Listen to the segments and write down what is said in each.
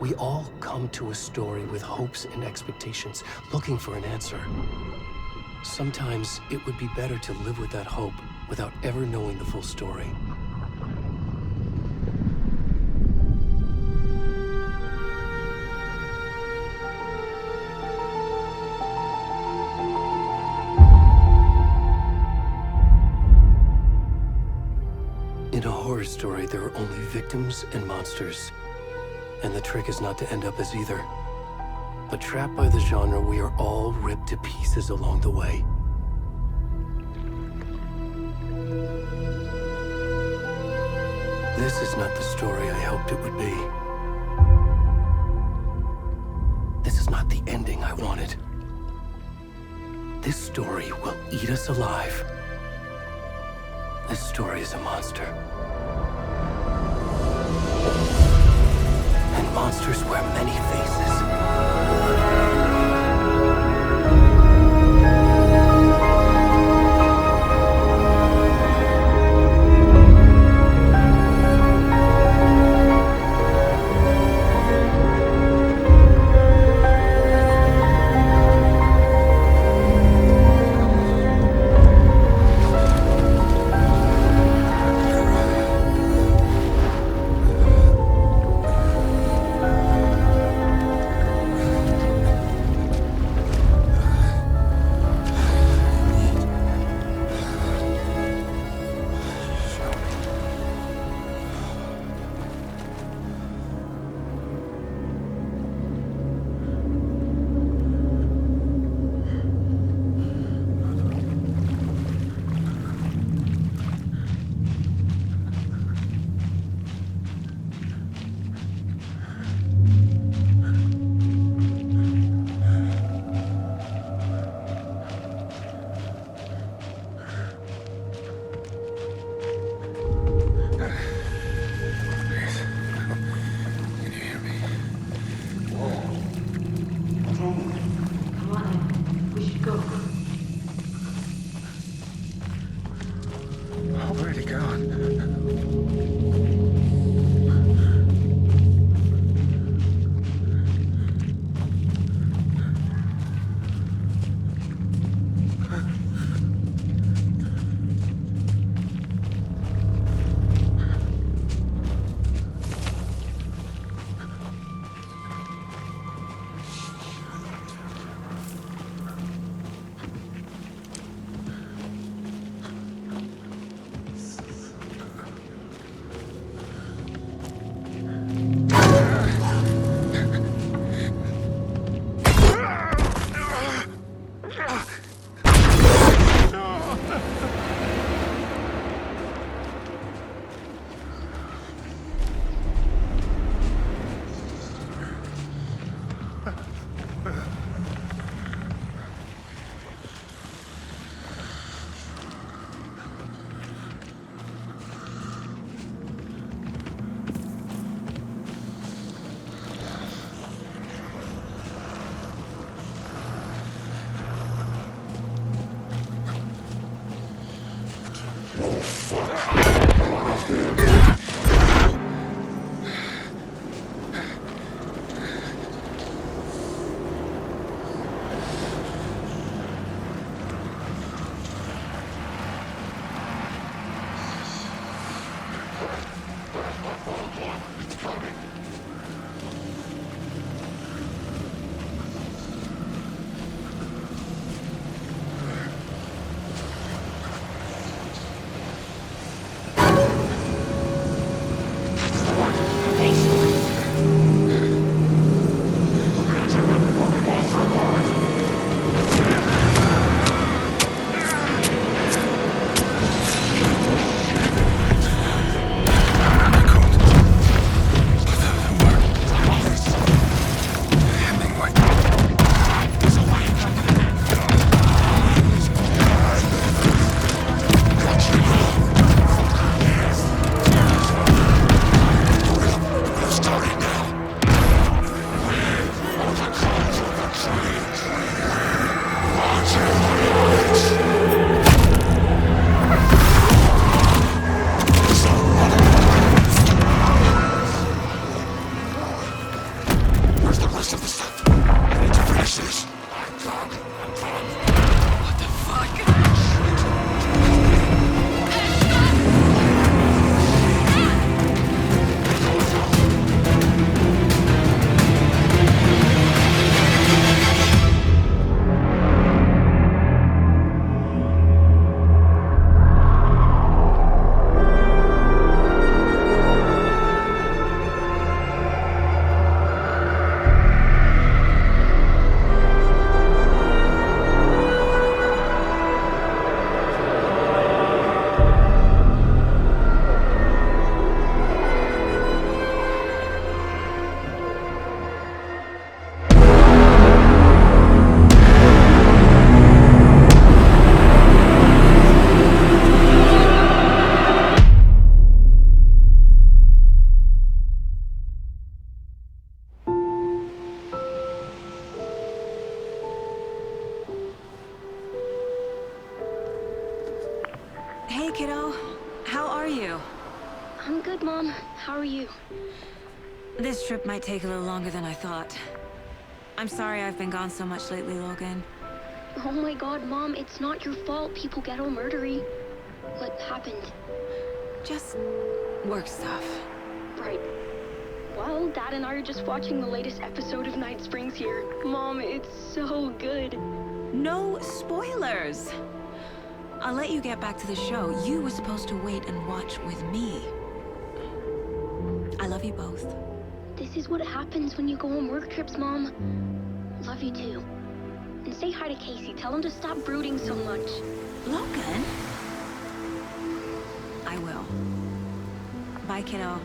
We all come to a story with hopes and expectations, looking for an answer. Sometimes it would be better to live with that hope without ever knowing the full story. In a horror story, there are only victims and monsters. And the trick is not to end up as either. But trapped by the genre, we are all ripped to pieces along the way. This is not the story I hoped it would be. This is not the ending I wanted. This story will eat us alive. This story is a monster. And monsters wear many faces. rest of the stuff. I need to finish this. What the fuck? Hey, kiddo. How are you? I'm good, Mom. How are you? This trip might take a little longer than I thought. I'm sorry I've been gone so much lately, Logan. Oh my god, Mom, it's not your fault people get all murdery. What happened? Just work stuff. Right. Well, Dad and I are just watching the latest episode of Night Springs here. Mom, it's so good. No spoilers! I'll let you get back to the show. You were supposed to wait and watch with me. I love you both. This is what happens when you go on work trips, Mom. Love you too. And say hi to Casey. Tell him to stop brooding so much. Logan? I will. Bye, kiddo.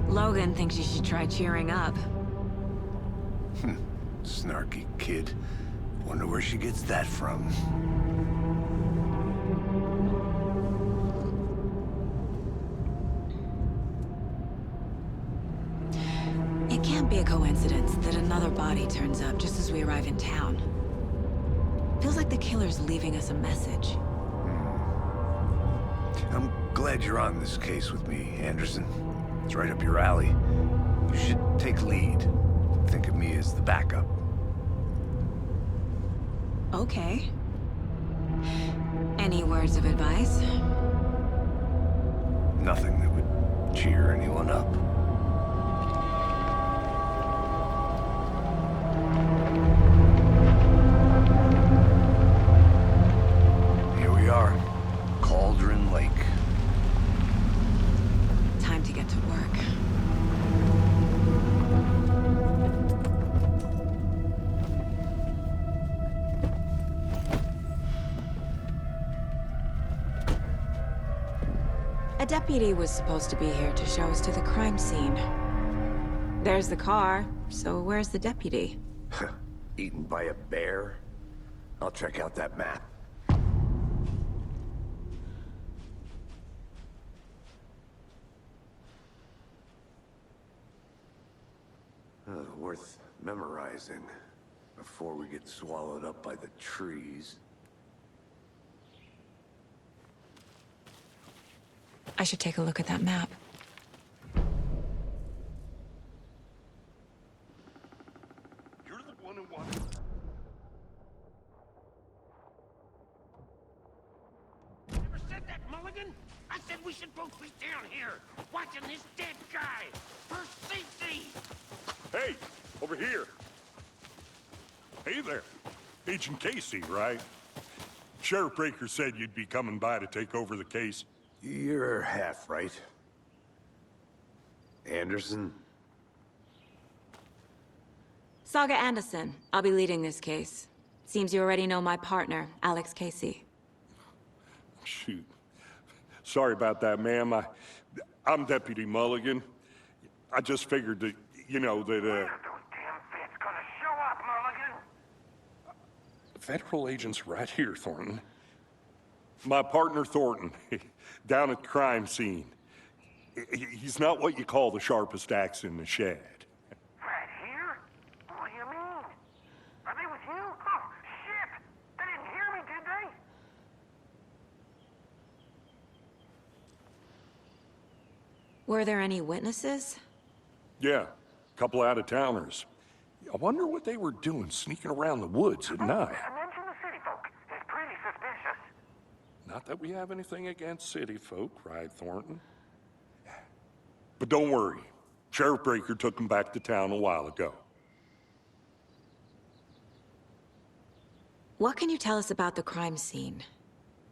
Logan thinks you should try cheering up. Snarky kid. Wonder where she gets that from. It can't be a coincidence that another body turns up just as we arrive in town. Feels like the killer's leaving us a message. I'm glad you're on this case with me, Anderson. It's right up your alley. You should take lead. Think of me as the backup. Okay. Any words of advice? Nothing that would cheer anyone up. Here we are. Cauldron Lake. Time to get to work. A deputy was supposed to be here to show us to the crime scene. There's the car, so where's the deputy? Eaten by a bear? I'll check out that map. Worth memorizing before we get swallowed up by the trees. I should take a look at that map. You're the one who wanted... Never said that, Mulligan! I said we should both be down here, watching this dead guy, for safety! Hey, over here. Hey there. Agent Casey, right? Sheriff Breaker said you'd be coming by to take over the case. You're half right. Anderson? Saga Anderson. I'll be leading this case. Seems you already know my partner, Alex Casey. Shoot. Sorry about that, ma'am. I'm Deputy Mulligan. I just figured that, you know, that, Those damn feds gonna show up, Mulligan! Federal agent's right here, Thornton. My partner, Thornton, down at the crime scene. He's not what you call the sharpest axe in the shed. Right here? What do you mean? Are they with you? Oh, shit! They didn't hear me, did Were there any witnesses? Yeah, a couple out-of-towners. I wonder what they were doing sneaking around the woods at night. Mention the city folk. It's pretty suspicious. Not that we have anything against city folk, right, Thornton? But don't worry. Sheriff Breaker took them back to town a while ago. What can you tell us about the crime scene?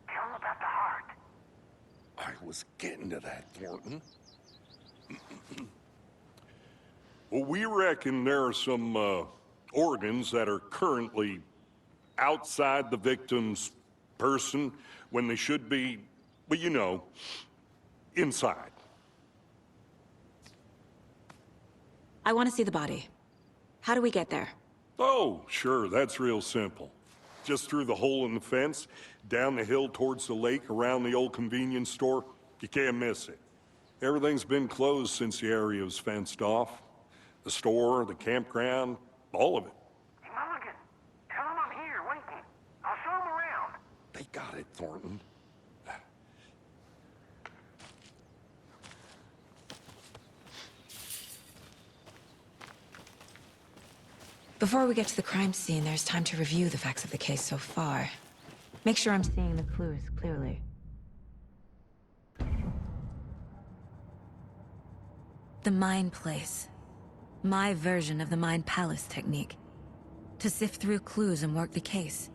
Tell them about the heart. I was getting to that, Thornton. Well, we reckon there are some organs that are currently outside the victim's person when they should be, well, you know, inside. I want to see the body. How do we get there? Oh, sure, that's real simple. Just through the hole in the fence, down the hill towards the lake, around the old convenience store. You can't miss it. Everything's been closed since the area was fenced off. The store, the campground, all of it. Hey, Mulligan, tell them I'm here waiting. I'll show them around. They got it, Thornton. Before we get to the crime scene, there's time to review the facts of the case so far. Make sure I'm seeing the clues clearly. The Mind Place. My version of the Mind Palace technique. To sift through clues and work the case.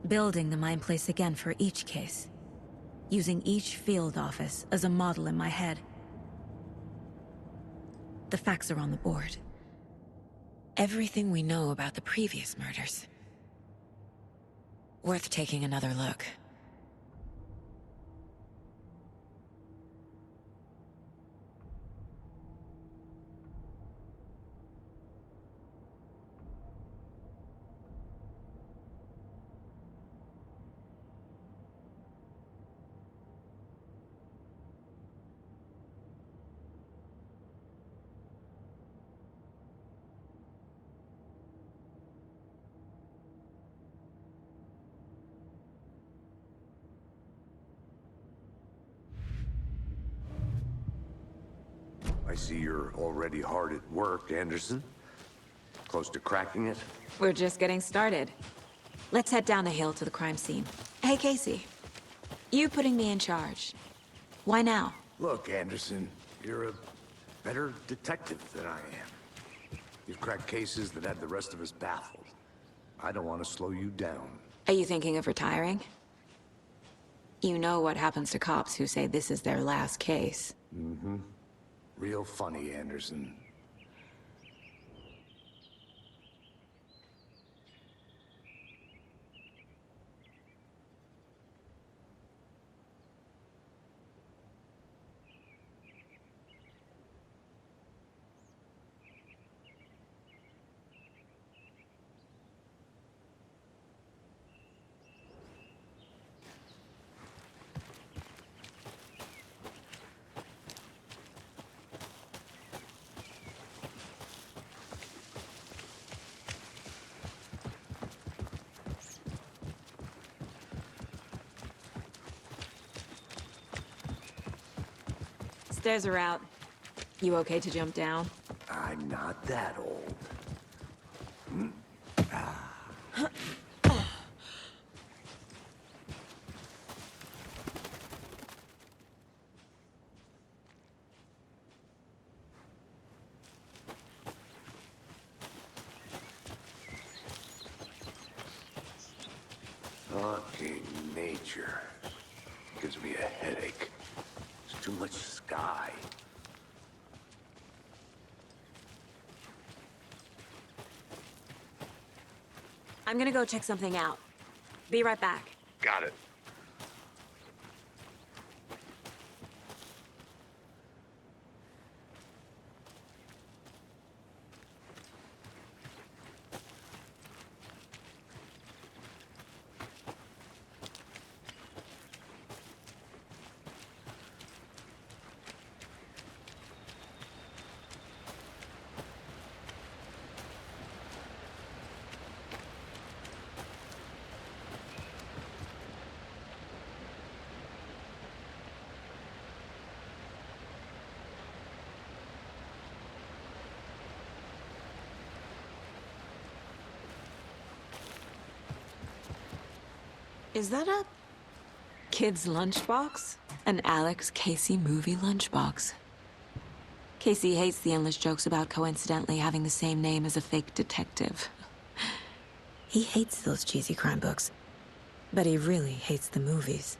Building the Mind Place again for each case. Using each field office as a model in my head. The facts are on the board. Everything we know about the previous murders. Worth taking another look. I see you're already hard at work, Anderson. Close to cracking it? We're just getting started. Let's head down the hill to the crime scene. Hey, Casey. You putting me in charge. Why now? Look, Anderson, you're a better detective than I am. You've cracked cases that had the rest of us baffled. I don't want to slow you down. Are you thinking of retiring? You know what happens to cops who say this is their last case. Mm-hmm. Real funny, Anderson. Stairs are out. You okay to jump down? I'm not that old. Fucking nature. Gives me a headache. There's too much sky. I'm gonna go check something out. Be right back. Got it. Is that a kid's lunchbox? An Alex Casey movie lunchbox. Casey hates the endless jokes about coincidentally having the same name as a fake detective. He hates those cheesy crime books, but he really hates the movies.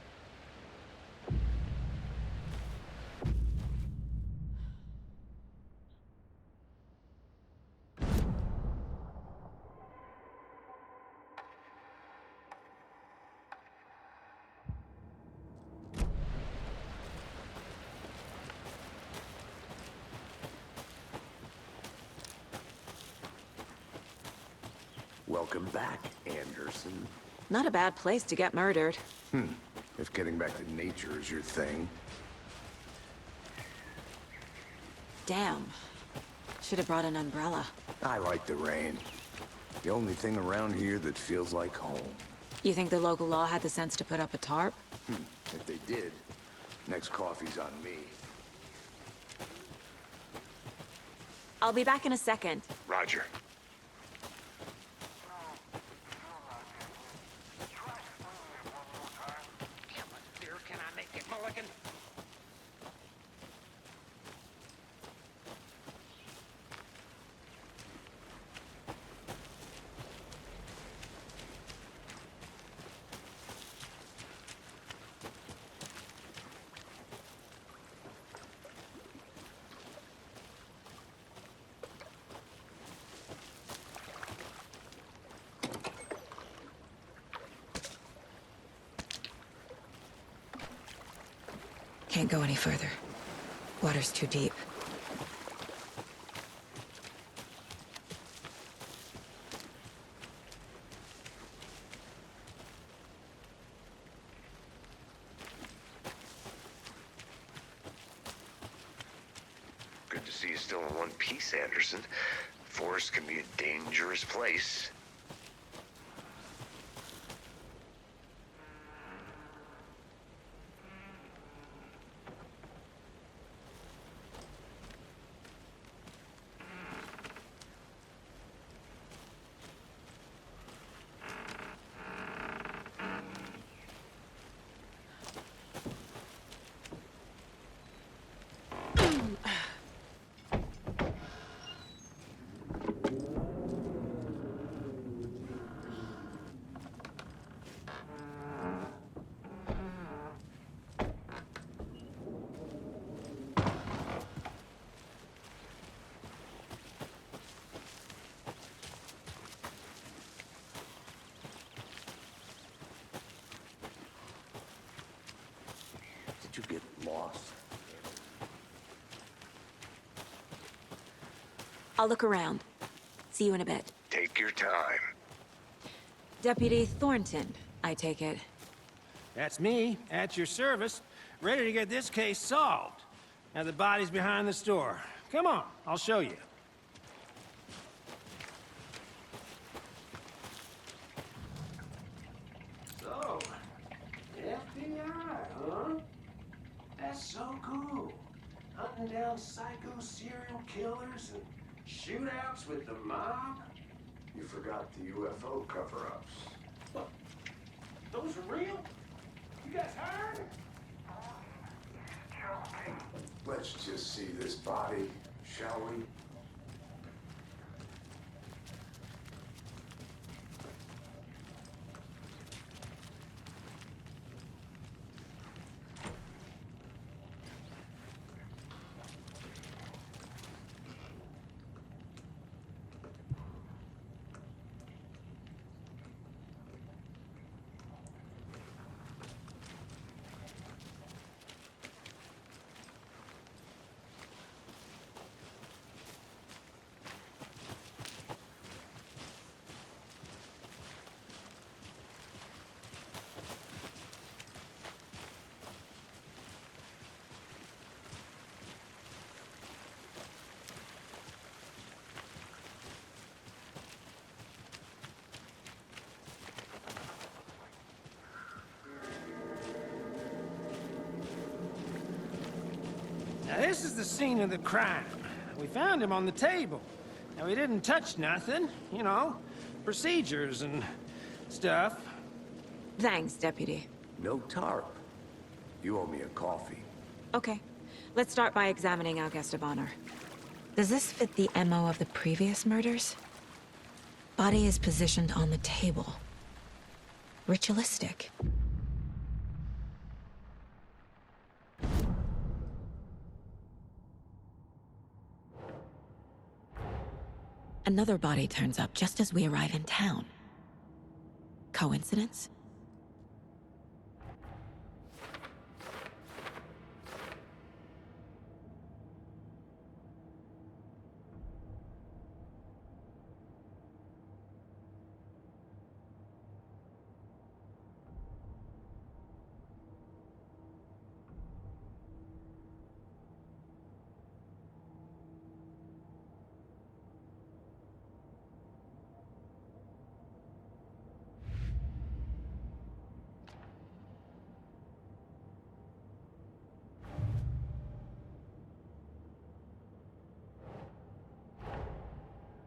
Welcome back, Anderson. Not a bad place to get murdered. If getting back to nature is your thing. Damn. Should have brought an umbrella. I like the rain. The only thing around here that feels like home. You think the local law had the sense to put up a tarp? If they did, next coffee's on me. I'll be back in a second. Roger. How much beer can I make it, Mulligan? Can't go any further. Water's too deep. Good to see you still in one piece, Anderson. Forest can be a dangerous place. Did you get lost? I'll look around. See you in a bit. Take your time. Deputy Thornton, I take it. That's me, at your service, ready to get this case solved. Now the body's behind the store. Come on, I'll show you. So, FBI, huh? That's so cool. Hunting down psycho serial killers and shootouts with the mob. You forgot the UFO cover-ups. What? Those are real? You guys hired? Let's just see this body, shall we? Now, this is the scene of the crime. We found him on the table. Now, he didn't touch nothing, you know, procedures and stuff. Thanks, Deputy. No tarp. You owe me a coffee. Okay. Let's start by examining our guest of honor. Does this fit the MO of the previous murders? Body is positioned on the table. Ritualistic. Another body turns up just as we arrive in town. Coincidence?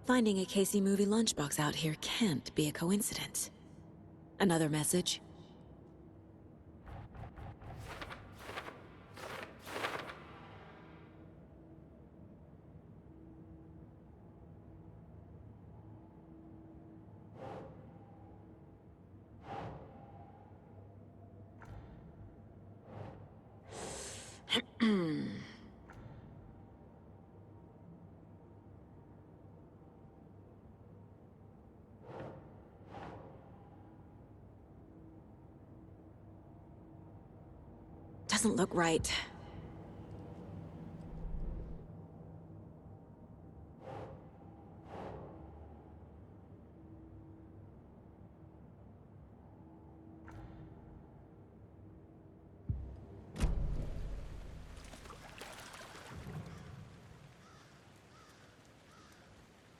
Finding a Casey movie lunchbox out here can't be a coincidence. Another message? Doesn't look right.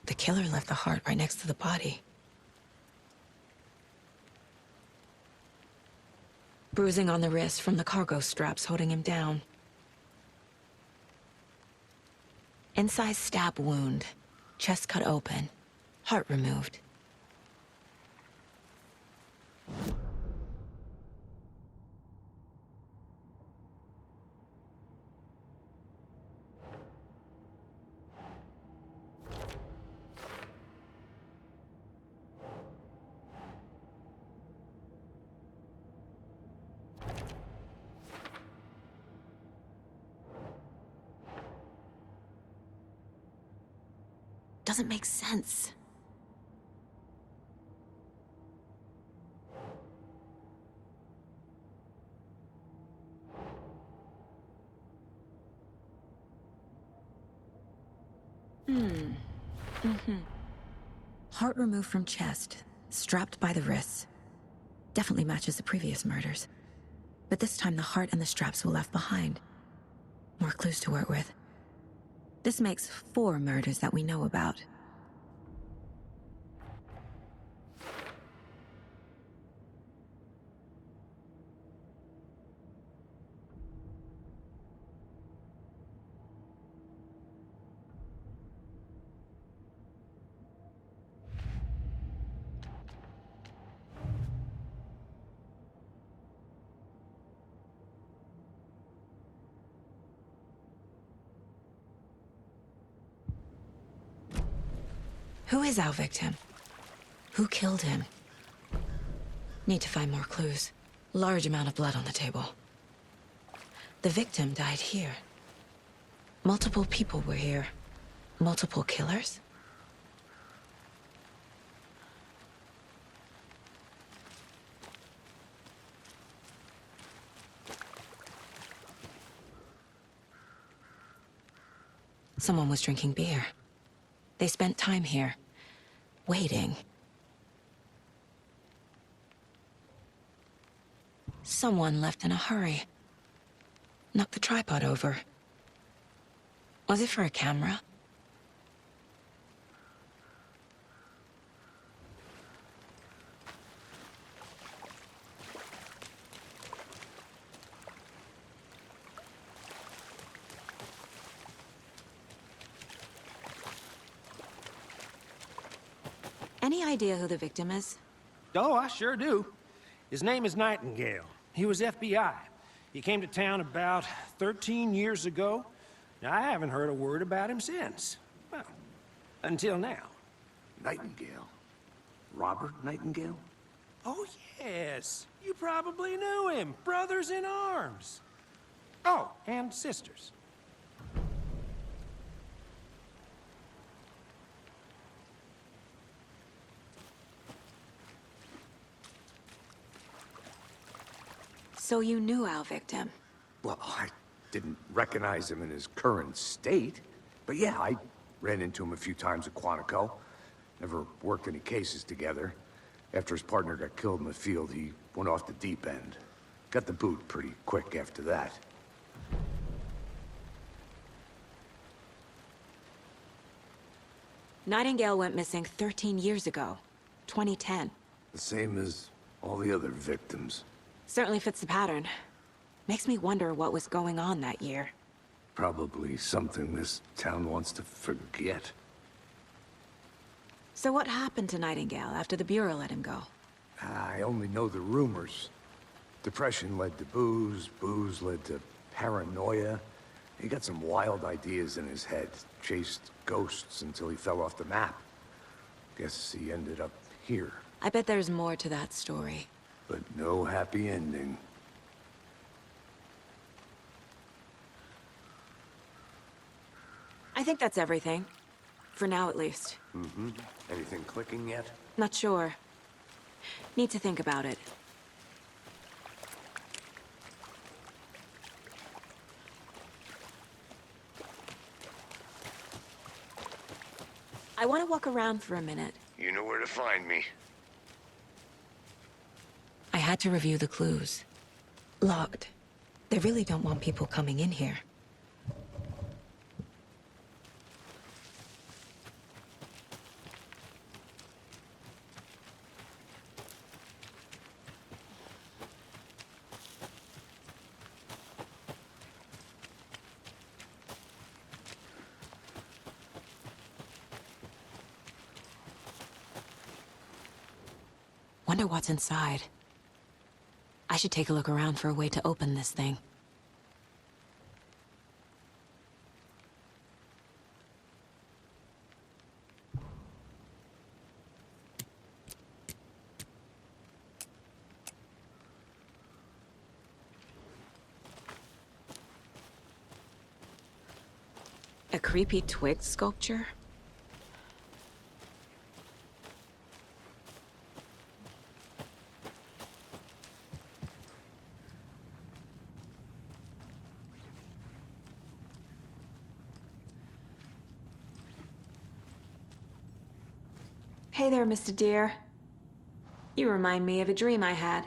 The killer left the heart right next to the body. Bruising on the wrist from the cargo straps holding him down. Incised stab wound. Chest cut open. Heart removed. Doesn't make sense. Heart removed from chest, strapped by the wrists. Definitely matches the previous murders. But this time the heart and the straps were left behind. More clues to work with. This makes 4 murders that we know about. Who is our victim? Who killed him? Need to find more clues. Large amount of blood on the table. The victim died here. Multiple people were here. Multiple killers? Someone was drinking beer. They spent time here, waiting. Someone left in a hurry. Knocked the tripod over. Was it for a camera? Any idea who the victim is? Oh, I sure do. His name is Nightingale. He was FBI. He came to town about 13 years ago. Now, I haven't heard a word about him since. Well, until now. Nightingale? Robert Nightingale? Oh, yes. You probably knew him. Brothers in arms. Oh, and sisters. So you knew our victim? Well, I didn't recognize him in his current state. But yeah, I ran into him a few times at Quantico. Never worked any cases together. After his partner got killed in the field, he went off the deep end. Got the boot pretty quick after that. Nightingale went missing 13 years ago, 2010. The same as all the other victims. Certainly fits the pattern. Makes me wonder what was going on that year. Probably something this town wants to forget. So what happened to Nightingale after the Bureau let him go? I only know the rumors. Depression led to booze, booze led to paranoia. He got some wild ideas in his head, chased ghosts until he fell off the map. Guess he ended up here, I bet there's more to that story. but no happy ending. I think that's everything. For now, at least. Anything clicking yet? Not sure. Need to think about it. I want to walk around for a minute. You know where to find me. I had to review the clues. Locked. They really don't want people coming in here. Wonder what's inside. I should take a look around for a way to open this thing. A creepy twig sculpture? Hey there, Mr. Deer. You remind me of a dream I had.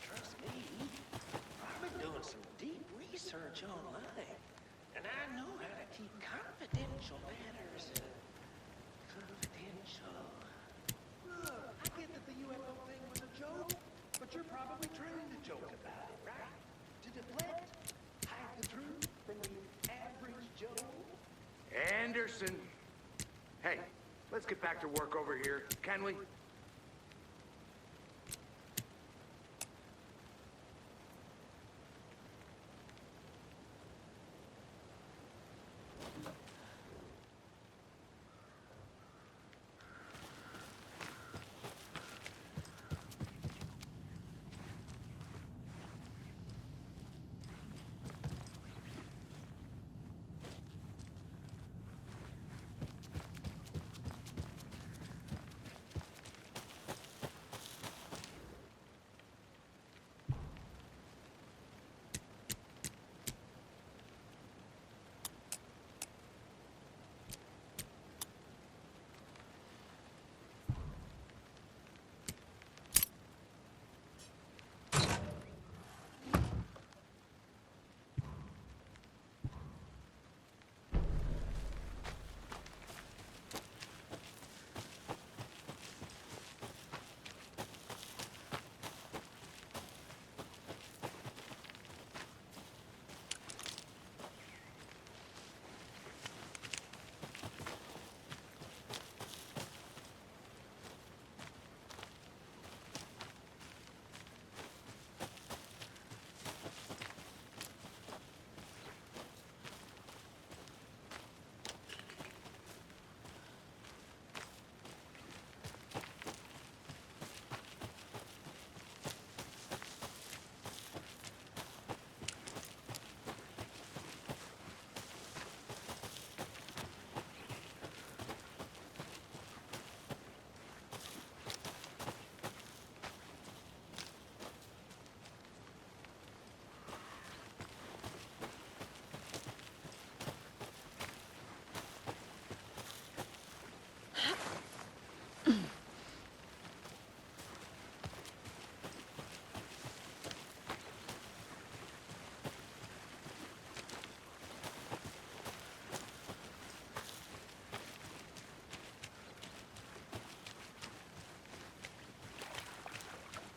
Trust me, I've been doing some deep research online, and I know how to keep confidential matters confidential. Look, I get that the UFO thing was a joke, but you're probably trying to joke about it, right? To deflect, hide the truth from the average Joe. Anderson! Hey, let's get back to work over here, can we?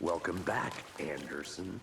Welcome back, Anderson.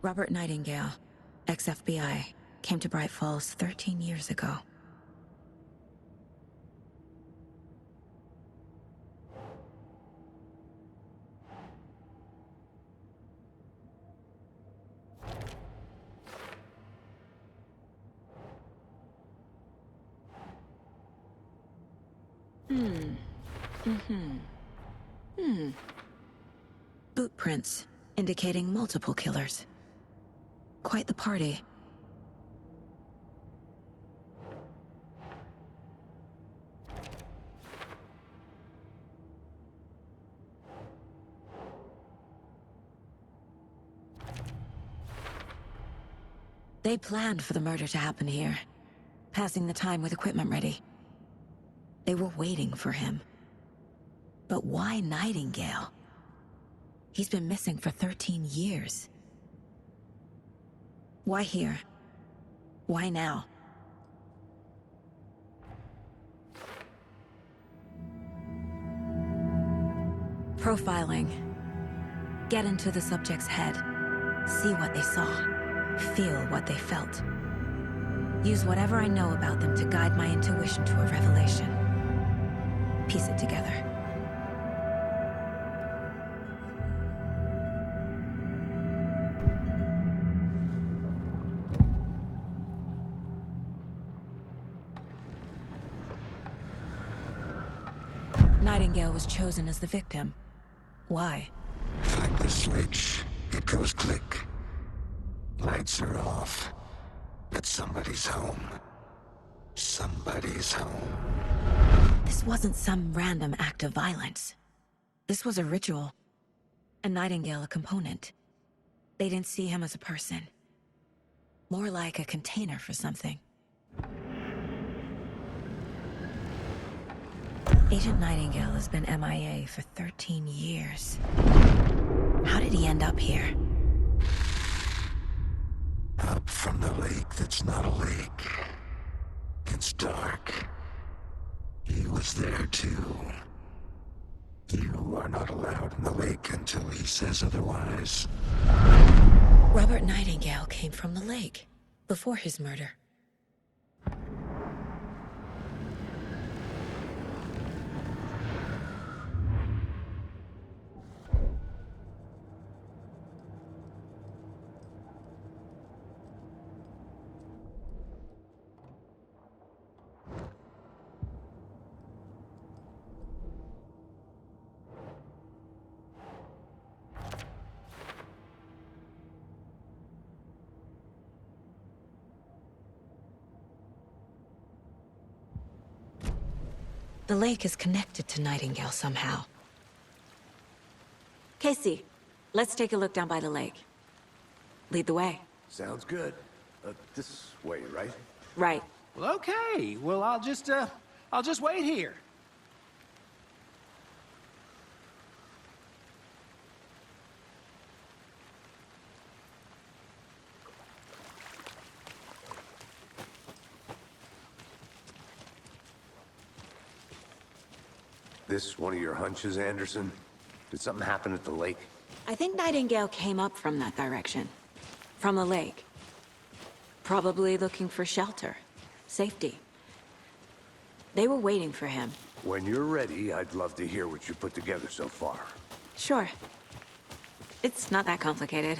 Robert Nightingale, ex-FBI, came to Bright Falls 13 years ago. Boot prints, indicating multiple killers. Quite the party. They planned for the murder to happen here, passing the time with equipment ready. They were waiting for him. But why Nightingale? He's been missing for 13 years. Why here? Why now? Profiling. Get into the subject's head. See what they saw. Feel what they felt. Use whatever I know about them to guide my intuition to a revelation. Piece it together. Nightingale was chosen as the victim. Why? Find the switch. It goes click. Lights are off. But somebody's home. Somebody's home. This wasn't some random act of violence. This was a ritual. And Nightingale a component. They didn't see him as a person. More like a container for something. Agent Nightingale has been MIA for 13 years. How did he end up here? Up from the lake that's not a lake. It's dark. He was there too. You are not allowed in the lake until he says otherwise. Robert Nightingale came from the lake, before his murder. The lake is connected to Nightingale somehow. Casey, let's take a look down by the lake. Lead the way. Sounds good. This way, right? Right. Well, okay. Well, I'll just wait here. This one of your hunches, Anderson? Did something happen at the lake? I think Nightingale came up from that direction. From the lake. Probably looking for shelter. Safety. They were waiting for him. When you're ready, I'd love to hear what you put together so far. Sure. It's not that complicated.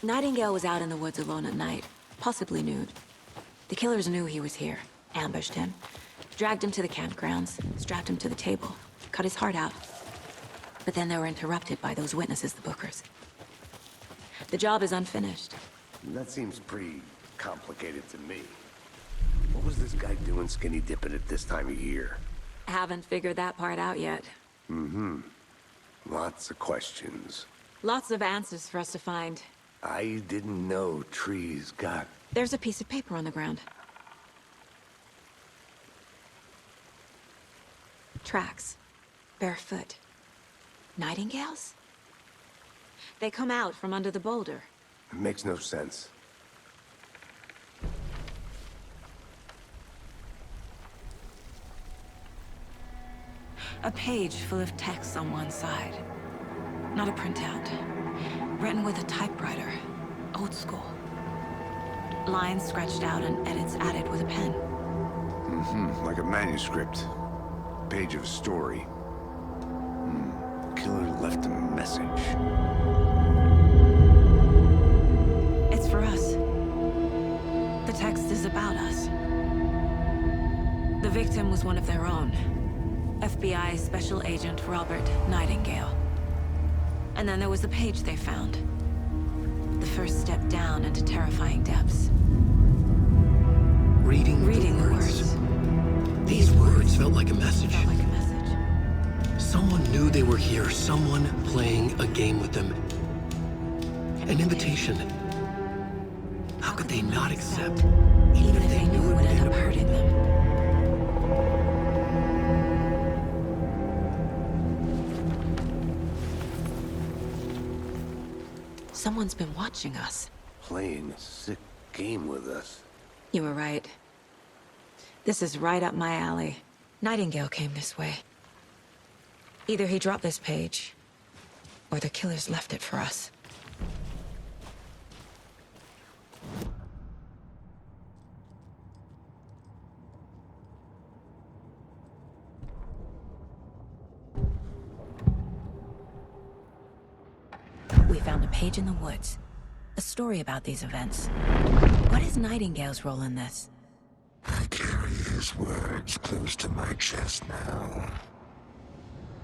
Nightingale was out in the woods alone at night, possibly nude. The killers knew he was here, ambushed him, dragged him to the campgrounds, strapped him to the table, cut his heart out. But then they were interrupted by those witnesses, the Bookers. The job is unfinished. That seems pretty complicated to me. What was this guy doing skinny dipping at this time of year? Haven't figured that part out yet. Lots of questions. Lots of answers for us to find. I didn't know trees got... There's a piece of paper on the ground. Tracks. Barefoot. Nightingales? They come out from under the boulder. It makes no sense. A page full of text on one side. Not a printout. Written with a typewriter. Old school. Lines scratched out and edits added with a pen. Like a manuscript. Page of a story. Killer left a message. It's for us. The text is about us. The victim was one of their own. FBI Special Agent Robert Nightingale. And then there was the page they found. The first step down into terrifying depths. Reading the words. These words felt like a message. Felt like a message. Someone knew they were here, someone playing a game with them. An invitation. How could they not accept, even if they knew it would end up hurting them? Someone's been watching us. Playing a sick game with us. You were right. This is right up my alley. Nightingale came this way. Either he dropped this page, or the killers left it for us. We found a page in the woods. A story about these events. What is Nightingale's role in this? I carry his words close to my chest now.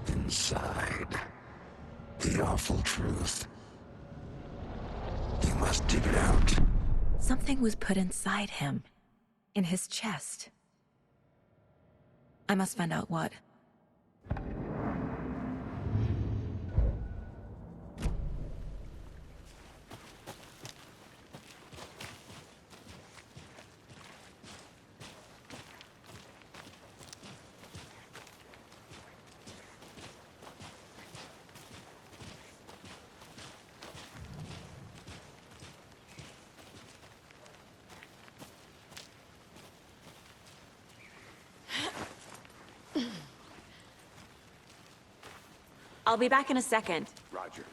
Inside, the awful truth. You must dig it out. Something was put inside him. In his chest. I must find out what. I'll be back in a second. Roger.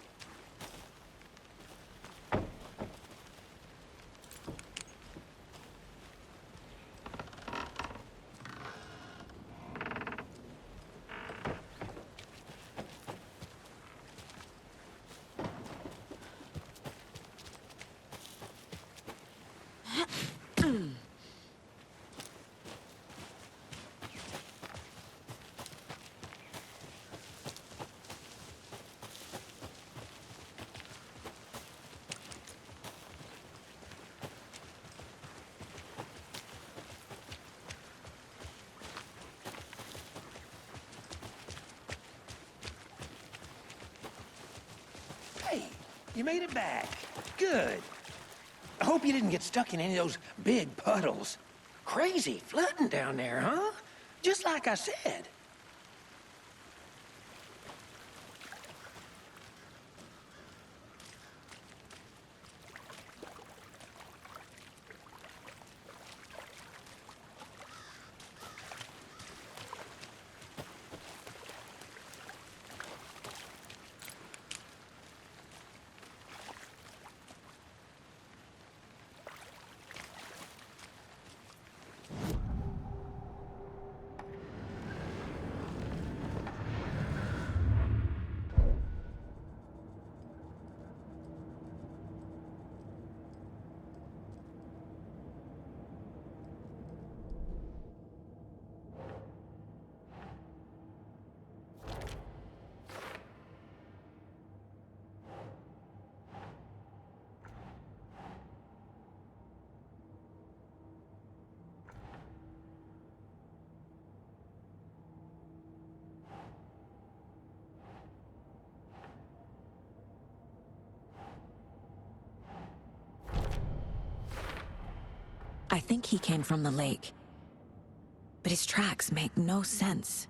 Hey, you made it back. Good. I hope you didn't get stuck in any of those big puddles. Crazy flooding down there, huh? Just like I said. I think he came from the lake. But his tracks make no sense.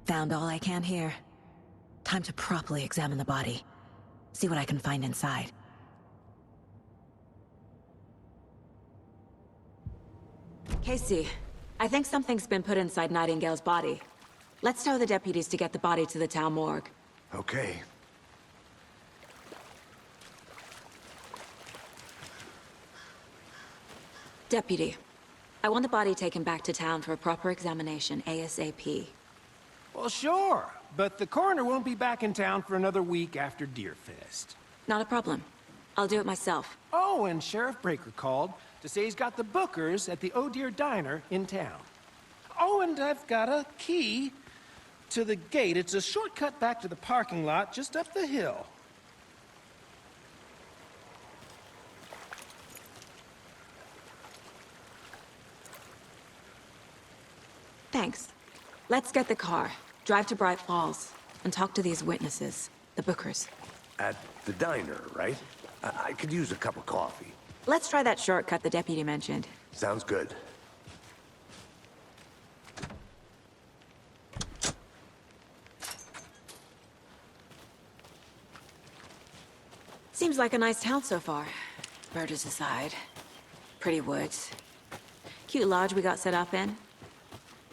Found all I can here. Time to properly examine the body. See what I can find inside. Casey, I think something's been put inside Nightingale's body. Let's tell the deputies to get the body to the town morgue. Okay. Deputy, I want the body taken back to town for a proper examination, ASAP. Well, sure, but the coroner won't be back in town for another week after Deerfest. Not a problem. I'll do it myself. Oh, and Sheriff Breaker called to say he's got the bookers at the Oh Dear Diner in town. Oh, and I've got a key to the gate. It's a shortcut back to the parking lot just up the hill. Thanks. Let's get the car, drive to Bright Falls, and talk to these witnesses, the bookers. At the diner, right? I could use a cup of coffee. Let's try that shortcut the deputy mentioned. Sounds good. Seems like a nice town so far. Murders aside. Pretty woods. Cute lodge we got set up in.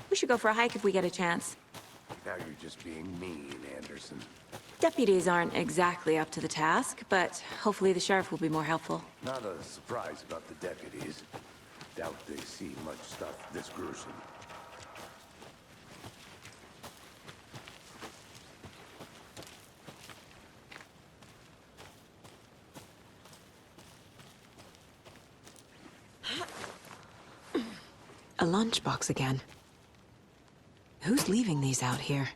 We should go for a hike if we get a chance. Now you're just being mean, Anderson. Deputies aren't exactly up to the task, but hopefully the sheriff will be more helpful. Not a surprise about the deputies. Doubt they see much stuff this gruesome. A lunchbox again. Who's leaving these out here?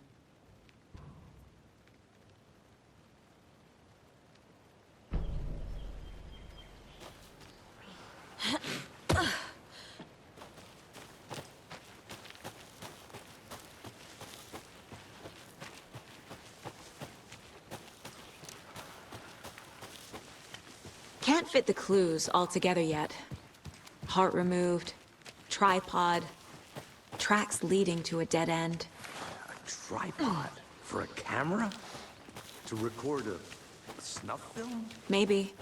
Can't fit the clues all together yet. Heart removed, tripod, tracks leading to a dead end. A tripod? For a camera? To record a snuff film? Maybe.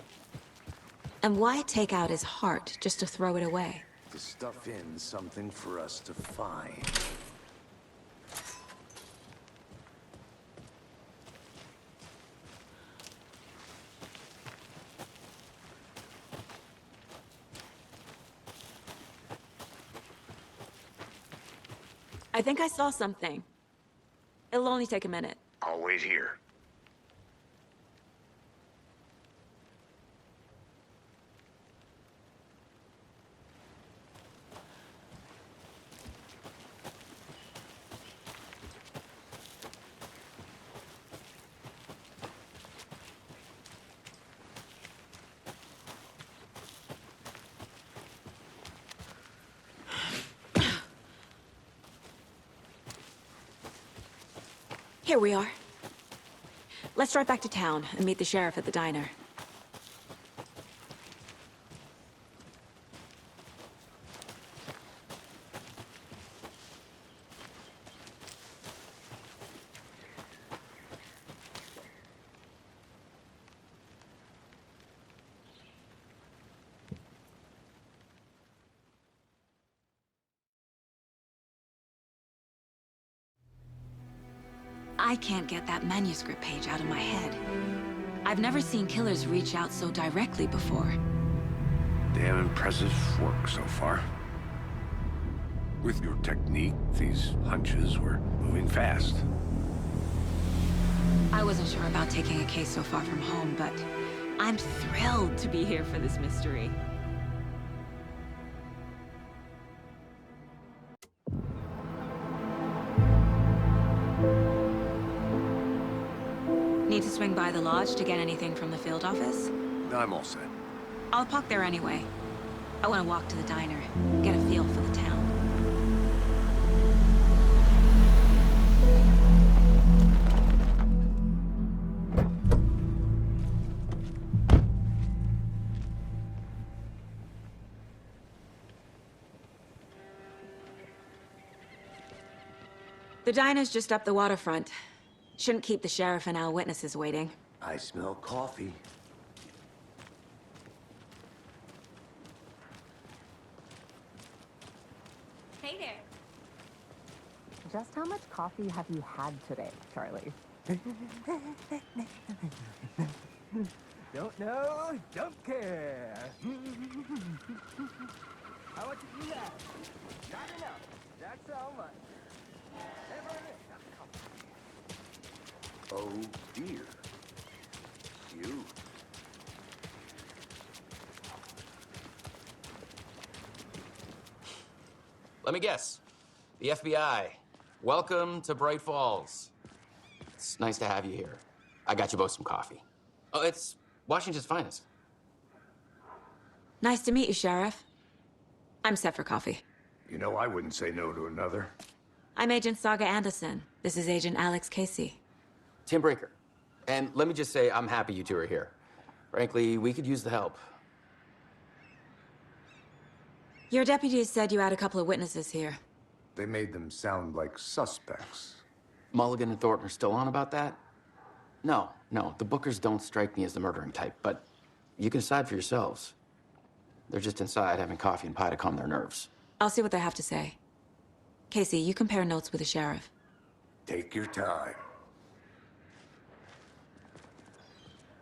And why take out his heart just to throw it away? To stuff in something for us to find. I think I saw something. It'll only take a minute. I'll wait here. Here we are. Let's drive back to town and meet the sheriff at the diner. I can't get that manuscript page out of my head. I've never seen killers reach out so directly before. Damn impressive work so far. With your technique, these hunches were moving fast. I wasn't sure about taking a case so far from home, but I'm thrilled to be here for this mystery. Need to swing by the lodge to get anything from the field office? I'm all set. I'll park there anyway. I want to walk to the diner, get a feel for the town. The diner's just up the waterfront. Shouldn't keep the sheriff and our witnesses waiting. I smell coffee. Hey there. Just how much coffee have you had today, Charlie? Don't know, don't care. How much did you have? Not enough. That's all much. Oh dear. You. Let me guess. The FBI. Welcome to Bright Falls. It's nice to have you here. I got you both some coffee. Oh, it's Washington's finest. Nice to meet you, Sheriff. I'm set for coffee. You know, I wouldn't say no to another. I'm Agent Saga Anderson. This is Agent Alex Casey. Tim Breaker. And let me just say, I'm happy you two are here. Frankly, we could use the help. Your deputies said you had a couple of witnesses here. They made them sound like suspects. Mulligan and Thornton are still on about that? No, the Bookers don't strike me as the murdering type, but you can decide for yourselves. They're just inside having coffee and pie to calm their nerves. I'll see what they have to say. Casey, you compare notes with the sheriff. Take your time.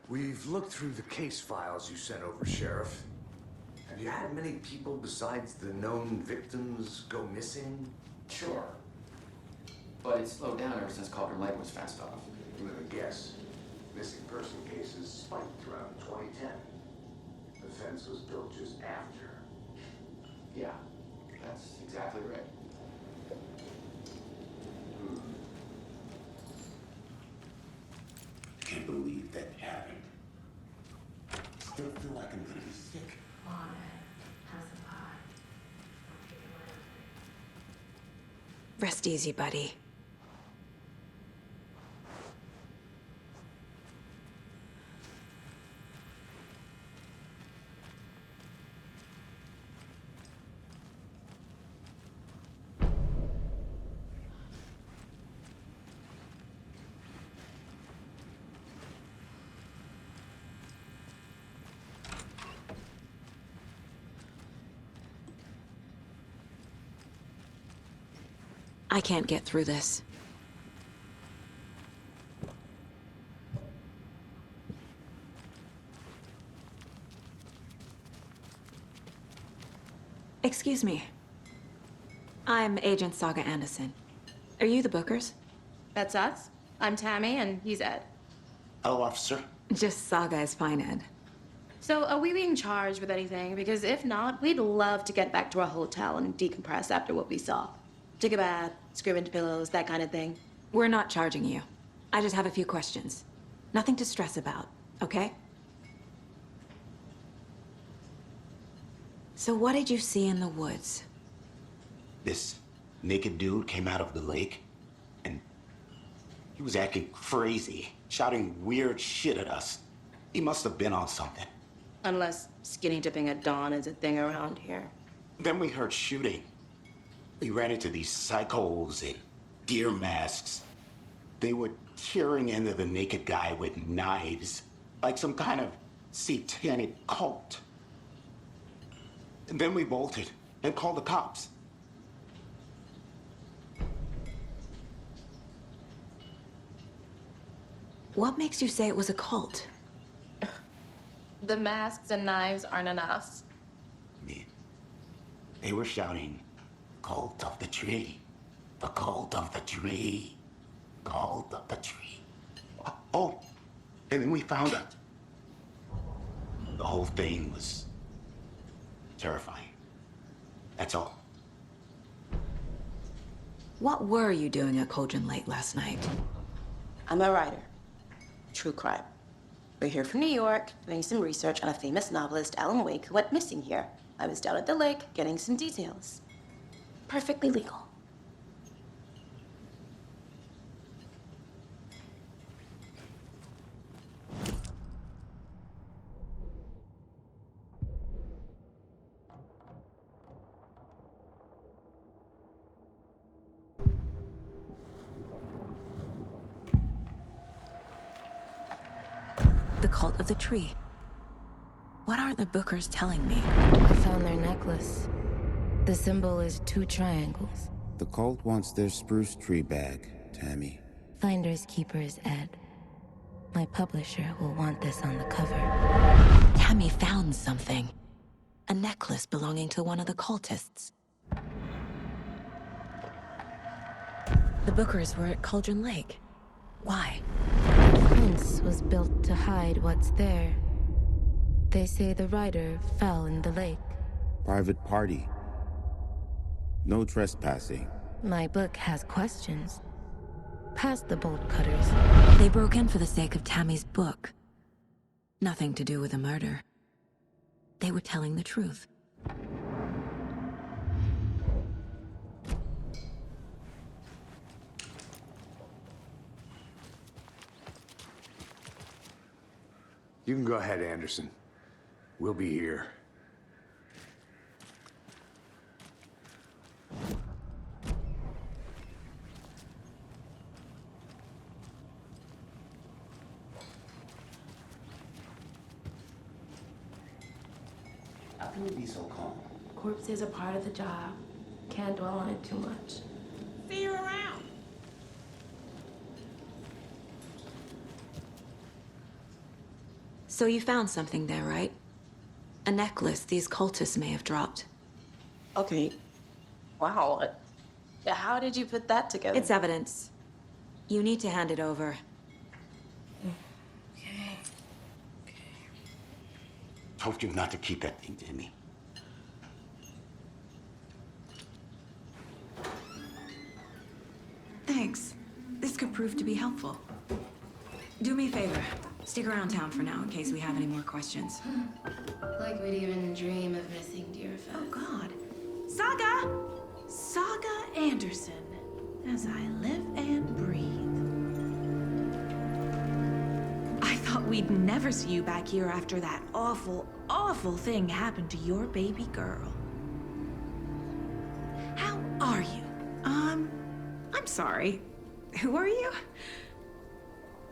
We've looked through the case files you sent over, Sheriff. Have you had many people besides the known victims go missing? Sure. But it's slowed down ever since Cauldron Lake was fenced off. I'm gonna guess. Missing person cases spiked around 2010. The fence was built just after. Yeah, that's exactly right. Can't believe that happened. Still feel like I'm gonna be sick. Rest easy, buddy. I can't get through this. Excuse me. I'm Agent Saga Anderson. Are you the Bookers? That's us. I'm Tammy, and he's Ed. Hello, officer. Just Saga is fine, Ed. So, are we being charged with anything? Because if not, we'd love to get back to our hotel and decompress after what we saw. Take a bath, scream into pillows, that kind of thing. We're not charging you. I just have a few questions. Nothing to stress about, okay? So what did you see in the woods? This naked dude came out of the lake, and he was acting crazy, shouting weird shit at us. He must have been on something. Unless skinny dipping at dawn is a thing around here. Then we heard shooting. We ran into these psychos in deer masks. They were tearing into the naked guy with knives, like some kind of satanic cult. And then we bolted and called the cops. What makes you say it was a cult? The masks and knives aren't enough. They were shouting, "Cult of the tree, the cult of the tree, cult of the tree." Oh, and then we found out. The whole thing was terrifying. That's all. What were you doing at Cauldron Lake last night? I'm a writer. True crime. We're here from New York, doing some research on a famous novelist, Alan Wake, who went missing here. I was down at the lake, getting some details. Perfectly legal. The cult of the tree. What are the Bookers telling me? I found their necklace. The symbol is 2 triangles. The cult wants their spruce tree bag, Tammy. Finders keepers, Ed. My publisher will want this on the cover. Tammy found something. A necklace belonging to one of the cultists. The Bookers were at Cauldron Lake. Why? The fence was built to hide what's there. They say the rider fell in the lake. Private party. No trespassing. My book has questions. Past the bolt cutters. They broke in for the sake of Tammy's book. Nothing to do with the murder. They were telling the truth. You can go ahead, Anderson. We'll be here. How can you be so calm? Corpses are part of the job. Can't dwell on it too much. See you around. So you found something there, right? A necklace these cultists may have dropped. Okay. Wow. How did you put that together? It's evidence. You need to hand it over. Okay. Told you not to keep that thing, Timmy. Thanks. This could prove to be helpful. Do me a favor. Stick around town for now in case we have any more questions. Like we'd even dream of missing dear Oh, friends. God. Saga! Saga Anderson. As I live and breathe. I thought we'd never see you back here after that awful, awful thing happened to your baby girl. How are you? I'm sorry. Who are you?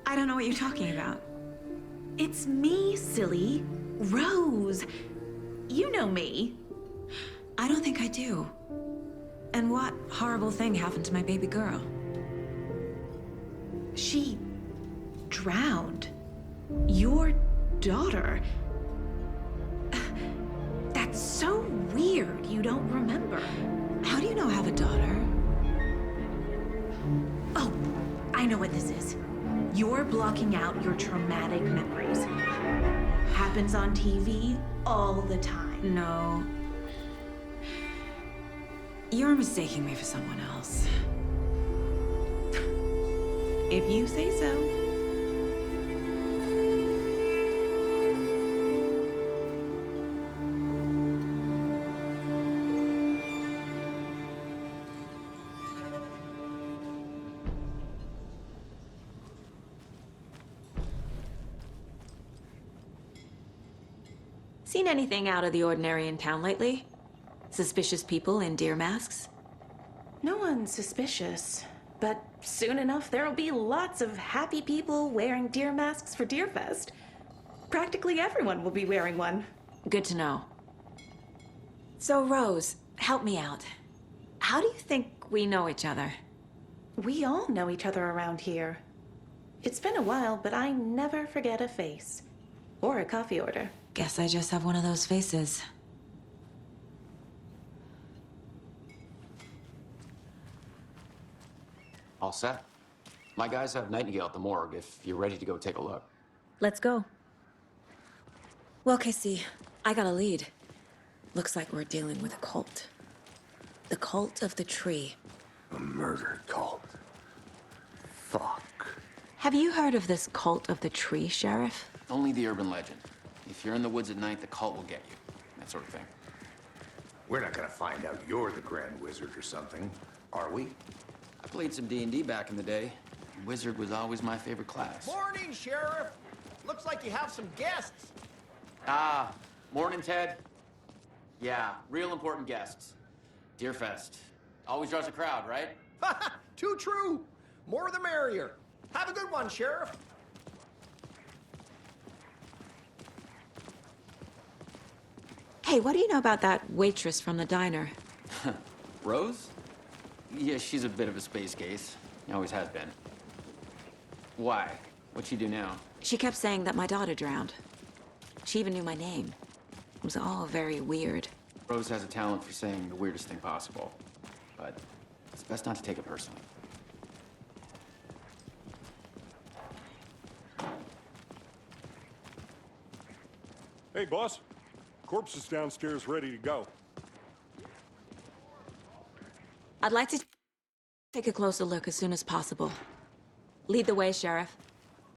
I don't know what you're talking about. It's me, silly. Rose. You know me. I don't think I do. And what horrible thing happened to my baby girl? She drowned. Your daughter. That's so weird you don't remember. How do you know I have a daughter? Oh, I know what this is. You're blocking out your traumatic memories. Happens on TV all the time. No. You're mistaking me for someone else. If you say so. Seen anything out of the ordinary in town lately? Suspicious people in deer masks? No one's suspicious, but soon enough there'll be lots of happy people wearing deer masks for Deerfest. Practically everyone will be wearing one. Good to know. So, Rose, help me out. How do you think we know each other? We all know each other around here. It's been a while, but I never forget a face. Or a coffee order. Guess I just have one of those faces. All set? My guys have Nightingale at the morgue if you're ready to go take a look. Let's go. Well, Casey, I got a lead. Looks like we're dealing with a cult. The cult of the tree. A murder cult. Fuck. Have you heard of this cult of the tree, Sheriff? Only the urban legend. If you're in the woods at night, the cult will get you. That sort of thing. We're not gonna find out you're the Grand Wizard or something, are we? I played some D&D back in the day. Wizard was always my favorite class. Morning, Sheriff. Looks like you have some guests. Ah, morning, Ted. Yeah, real important guests. Deerfest. Always draws a crowd, right? Too true. More the merrier. Have a good one, Sheriff. Hey, what do you know about that waitress from the diner? Rose? Yeah, she's a bit of a space case. Always has been. Why? What'd she do now? She kept saying that my daughter drowned. She even knew my name. It was all very weird. Rose has a talent for saying the weirdest thing possible. But it's best not to take it personally. Hey, boss. Corpse is downstairs ready to go. I'd like to take a closer look as soon as possible. Lead the way, Sheriff.